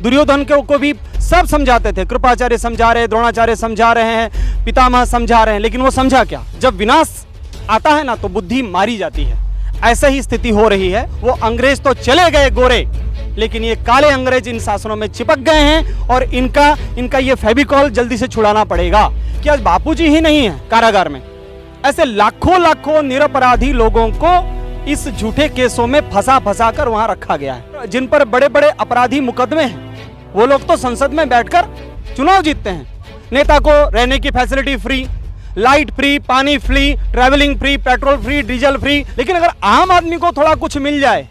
दुर्योधन को भी सब समझाते थे, कृपाचार्य समझा रहे, द्रोणाचार्य समझा रहे हैं, पितामह समझा रहे हैं, लेकिन वो समझा क्या? जब विनाश आता है ना तो बुद्धि मारी जाती है। ऐसे ही स्थिति हो रही है। वो अंग्रेज तो चले गए गोरे, लेकिन ये काले अंग्रेज इन शासनों में चिपक गए हैं और इनका ये फेविकॉल जल्दी से छुड़ाना पड़ेगा। कि आज बापूजी ही नहीं है कारागार में, ऐसे लाखों लाखों निरपराधी लोगों को इस झूठे केसों में फंसा कर वहां रखा गया है। जिन पर बड़े बड़े अपराधी मुकदमे हैं वो लोग तो संसद में बैठकर चुनाव जीतते हैं। नेता को रहने की फैसिलिटी फ्री, लाइट फ्री, पानी free, travelling free, petrol free, diesel free. लेकिन अगर आम आदमी को थोड़ा कुछ मिल जाए,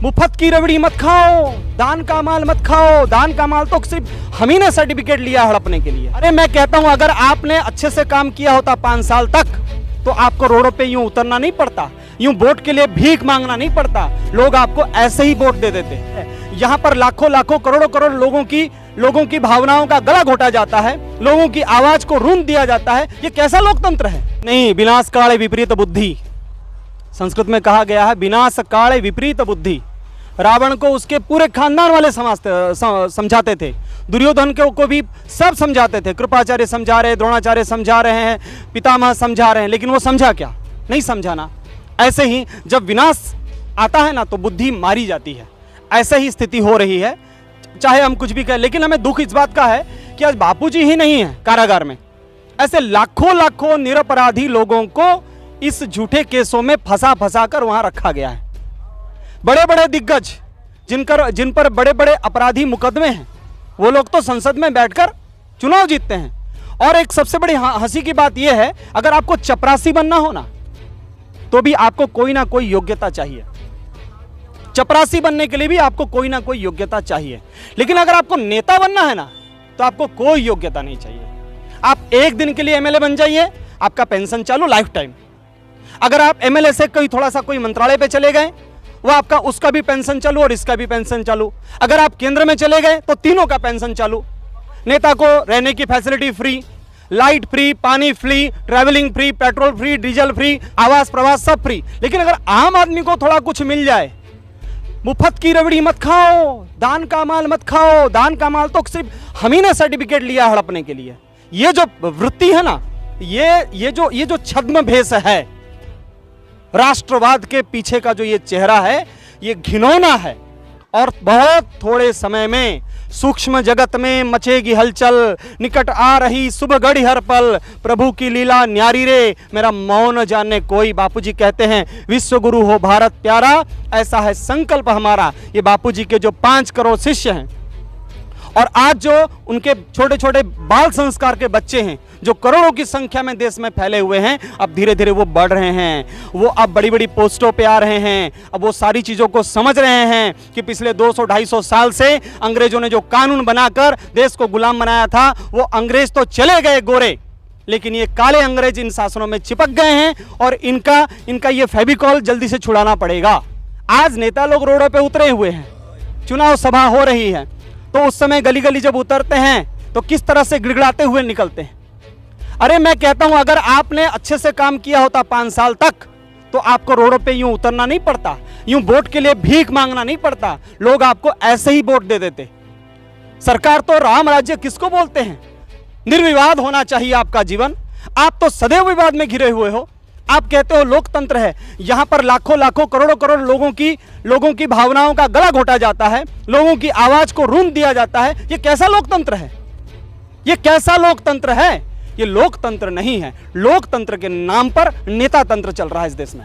मुफ्त की रबड़ी मत खाओ, दान का माल मत खाओ। दान का माल तो सिर्फ हम ही ने सर्टिफिकेट लिया हड़पने के लिए। अरे मैं कहता हूं अगर आपने अच्छे से काम किया होता 5 साल तक तो आपको रोडों पे यूं उतरना नहीं पड़ता, यूं वोट के लिए भीख मांगना नहीं पड़ता। लोग आपको ऐसे ही वोट दे देते हैं। यहाँ पर लाखों लाखों करोड़ों करोड़ लोगों की भावनाओं का गला घोटा जाता है, लोगों की आवाज को रूंध दिया जाता है। ये कैसा लोकतंत्र है? नहीं, विनाश काले विपरीत बुद्धि, संस्कृत में कहा गया है विनाश काले विपरीत बुद्धि। रावण को उसके पूरे खानदान वाले समझाते थे, दुर्योधन को भी सब समझाते थे, कृपाचार्य समझा रहे, द्रोणाचार्य समझा रहे हैं, पितामह समझा रहे हैं, लेकिन वो समझा क्या? नहीं समझाना। ऐसे ही जब विनाश आता है ना तो बुद्धि मारी जाती है। ऐसे ही स्थिति हो रही है, चाहे हम कुछ भी कहें। लेकिन हमें दुख इस बात का है कि आज बापूजी ही नहीं है कारागार में, ऐसे लाखों लाखों निरपराधी लोगों को इस झूठे केसों में फंसा कर वहां रखा गया है। बड़े बड़े दिग्गज जिन पर बड़े बड़े अपराधी मुकदमे हैं वो लोग तो संसद में बैठकर चुनाव जीतते हैं। और एक सबसे बड़ी हंसी की बात यह है, अगर आपको चपरासी बनना हो ना तो भी आपको कोई ना कोई योग्यता चाहिए। चपरासी बनने के लिए भी आपको कोई ना कोई योग्यता चाहिए। लेकिन अगर आपको नेता बनना है ना तो आपको कोई योग्यता नहीं चाहिए। आप एक दिन के लिए एमएलए बन जाइए, आपका पेंशन चालू लाइफ टाइम। अगर आप एमएलए से थोड़ा सा कोई मंत्रालय पे चले गए, वो आपका उसका भी पेंशन चालू और इसका भी पेंशन चालू। अगर आप केंद्र में चले गए तो तीनों का पेंशन चालू। नेता को रहने की फैसिलिटी फ्री, लाइट फ्री, पानी free, travelling free, petrol free, diesel free, आवास प्रवास सब फ्री। लेकिन अगर आम आदमी को थोड़ा कुछ मिल जाए, मुफ्त की रबड़ी मत खाओ, दान का माल मत खाओ। दान का माल तो सिर्फ हम ही ने सर्टिफिकेट लिया हड़पने के लिए। ये जो वृत्ति है ना, ये जो छद्म भेष है, राष्ट्रवाद के पीछे का जो ये चेहरा है, ये घिनौना है। और बहुत थोड़े समय में सूक्ष्म जगत में मचेगी हलचल, निकट आ रही शुभ घड़ी हर पल, प्रभु की लीला न्यारी रे, मेरा मौन जानने कोई। बापूजी कहते हैं विश्व गुरु हो भारत प्यारा, ऐसा है संकल्प हमारा। ये बापूजी के जो 5 करोड़ शिष्य हैं और आज जो उनके छोटे छोटे बाल संस्कार के बच्चे हैं, जो करोड़ों की संख्या में देश में फैले हुए हैं, अब धीरे धीरे वो बढ़ रहे हैं। वो अब बड़ी बड़ी पोस्टों पे आ रहे हैं। अब वो सारी चीज़ों को समझ रहे हैं कि पिछले 200-250 साल से अंग्रेजों ने जो कानून बनाकर देश को गुलाम बनाया था, वो अंग्रेज तो चले गए गोरे, लेकिन ये काले अंग्रेज इन शासनों में चिपक गए हैं और इनका ये फेविकॉल जल्दी से छुड़ाना पड़ेगा। आज नेता लोग रोडों पे उतरे हुए हैं, चुनाव सभा हो रही है, तो उस समय गली गली जब उतरते हैं तो किस तरह से गिड़गिड़ाते हुए निकलते हैं। अरे मैं कहता हूं अगर आपने अच्छे से काम किया होता 5 साल तक तो आपको रोडों पे यूं उतरना नहीं पड़ता, यूं वोट के लिए भीख मांगना नहीं पड़ता। लोग आपको ऐसे ही वोट दे देते। सरकार तो राम राज्य किसको बोलते हैं? निर्विवाद होना चाहिए आपका जीवन। आप तो सदैव विवाद में घिरे हुए हो। आप कहते हो लोकतंत्र है, यहां पर लाखों लाखों करोड़ों करोड़ लोगों की भावनाओं का गला घोटा जाता है, लोगों की आवाज को रूंध दिया जाता है। ये कैसा लोकतंत्र है? ये कैसा लोकतंत्र है? ये लोकतंत्र नहीं है। लोकतंत्र के नाम पर नेता तंत्र चल रहा है इस देश में।